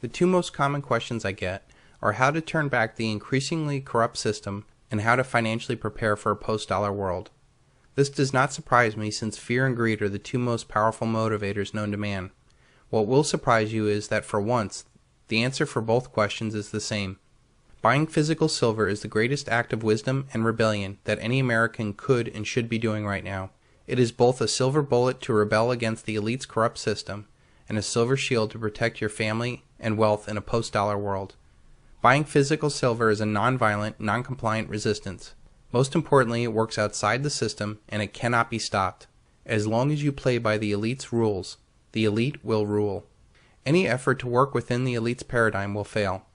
The two most common questions I get are how to turn back the increasingly corrupt system and how to financially prepare for a post-dollar world. This does not surprise me since fear and greed are the two most powerful motivators known to man. What will surprise you is that for once, the answer for both questions is the same. Buying physical silver is the greatest act of wisdom and rebellion that any American could and should be doing right now. It is both a silver bullet to rebel against the elite's corrupt system and a silver shield to protect your family and wealth in a post-dollar world. Buying physical silver is a non-violent, non-compliant resistance. Most importantly, it works outside the system and it cannot be stopped. As long as you play by the elite's rules, the elite will rule. Any effort to work within the elite's paradigm will fail.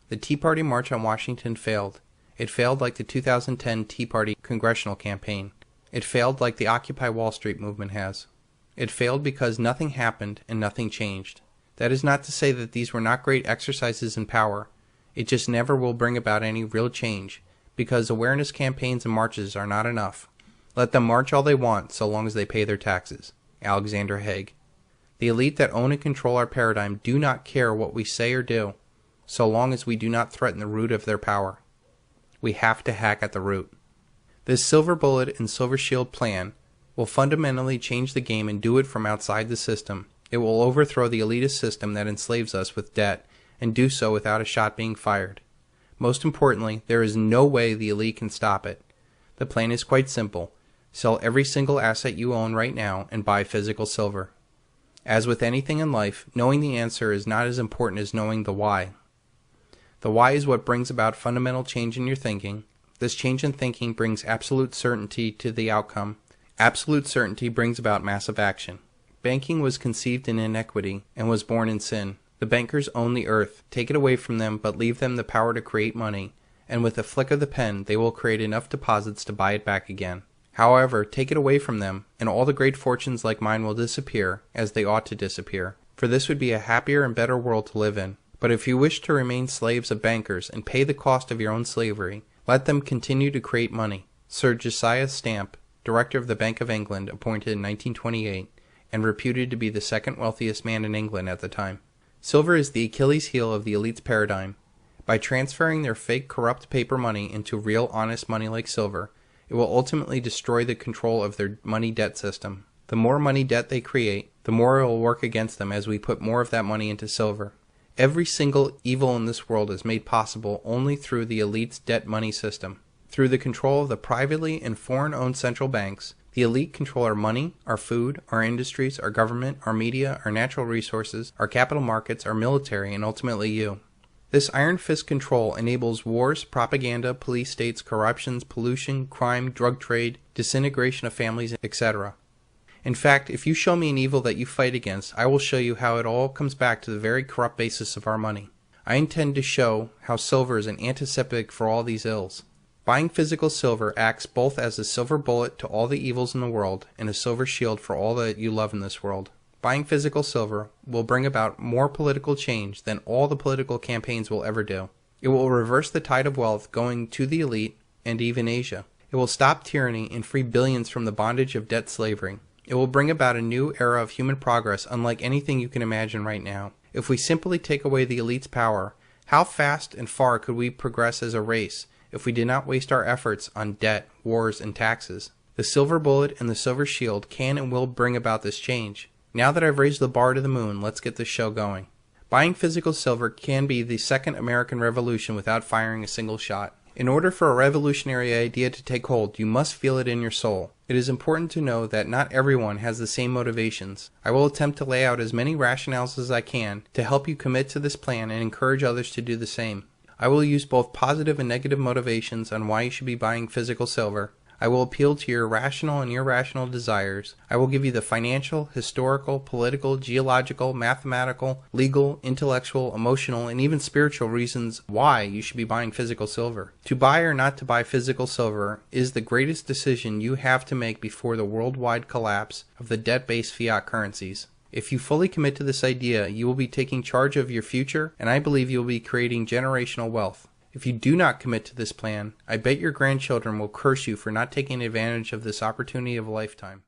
The Tea Party March on Washington failed. It failed like the 2010 Tea Party congressional campaign. It failed like the Occupy Wall Street movement has. It failed because nothing happened and nothing changed. That is not to say that these were not great exercises in power. It just never will bring about any real change, because awareness campaigns and marches are not enough. Let them march all they want so long as they pay their taxes. Alexander Haig. The elite that own and control our paradigm do not care what we say or do, so long as we do not threaten the root of their power. We have to hack at the root. This silver bullet and silver shield plan will fundamentally change the game and do it from outside the system. It will overthrow the elitist system that enslaves us with debt and do so without a shot being fired. Most importantly, there is no way the elite can stop it. The plan is quite simple. Sell every single asset you own right now and buy physical silver. As with anything in life, knowing the answer is not as important as knowing the why. The why is what brings about fundamental change in your thinking. This change in thinking brings absolute certainty to the outcome. Absolute certainty brings about massive action. Banking was conceived in inequity and was born in sin. The bankers own the earth. Take it away from them, but leave them the power to create money, and with a flick of the pen they will create enough deposits to buy it back again. However, take it away from them, and all the great fortunes like mine will disappear, as they ought to disappear, for this would be a happier and better world to live in. But if you wish to remain slaves of bankers and pay the cost of your own slavery, let them continue to create money. Sir Josiah Stamp, Director of the Bank of England, appointed in 1928, and reputed to be the second wealthiest man in England at the time. Silver is the Achilles heel of the elite's paradigm. By transferring their fake corrupt paper money into real honest money like silver, it will ultimately destroy the control of their money debt system. The more money debt they create, the more it will work against them as we put more of that money into silver. Every single evil in this world is made possible only through the elite's debt money system. Through the control of the privately and foreign-owned central banks, the elite control our money, our food, our industries, our government, our media, our natural resources, our capital markets, our military, and ultimately you. This iron fist control enables wars, propaganda, police states, corruptions, pollution, crime, drug trade, disintegration of families, etc. In fact, if you show me an evil that you fight against, I will show you how it all comes back to the very corrupt basis of our money. I intend to show how silver is an antiseptic for all these ills. Buying physical silver acts both as a silver bullet to all the evils in the world and a silver shield for all that you love in this world. Buying physical silver will bring about more political change than all the political campaigns will ever do. It will reverse the tide of wealth going to the elite and even Asia. It will stop tyranny and free billions from the bondage of debt slavery. It will bring about a new era of human progress unlike anything you can imagine right now. If we simply take away the elite's power, how fast and far could we progress as a race if we did not waste our efforts on debt, wars, and taxes? The silver bullet and the silver shield can and will bring about this change. Now that I've raised the bar to the moon, let's get this show going. Buying physical silver can be the second American Revolution without firing a single shot. In order for a revolutionary idea to take hold, you must feel it in your soul. It is important to know that not everyone has the same motivations. I will attempt to lay out as many rationales as I can to help you commit to this plan and encourage others to do the same. I will use both positive and negative motivations on why you should be buying physical silver. I will appeal to your rational and irrational desires. I will give you the financial, historical, political, geological, mathematical, legal, intellectual, emotional, and even spiritual reasons why you should be buying physical silver. To buy or not to buy physical silver is the greatest decision you have to make before the worldwide collapse of the debt-based fiat currencies. If you fully commit to this idea, you will be taking charge of your future, and I believe you will be creating generational wealth. If you do not commit to this plan, I bet your grandchildren will curse you for not taking advantage of this opportunity of a lifetime.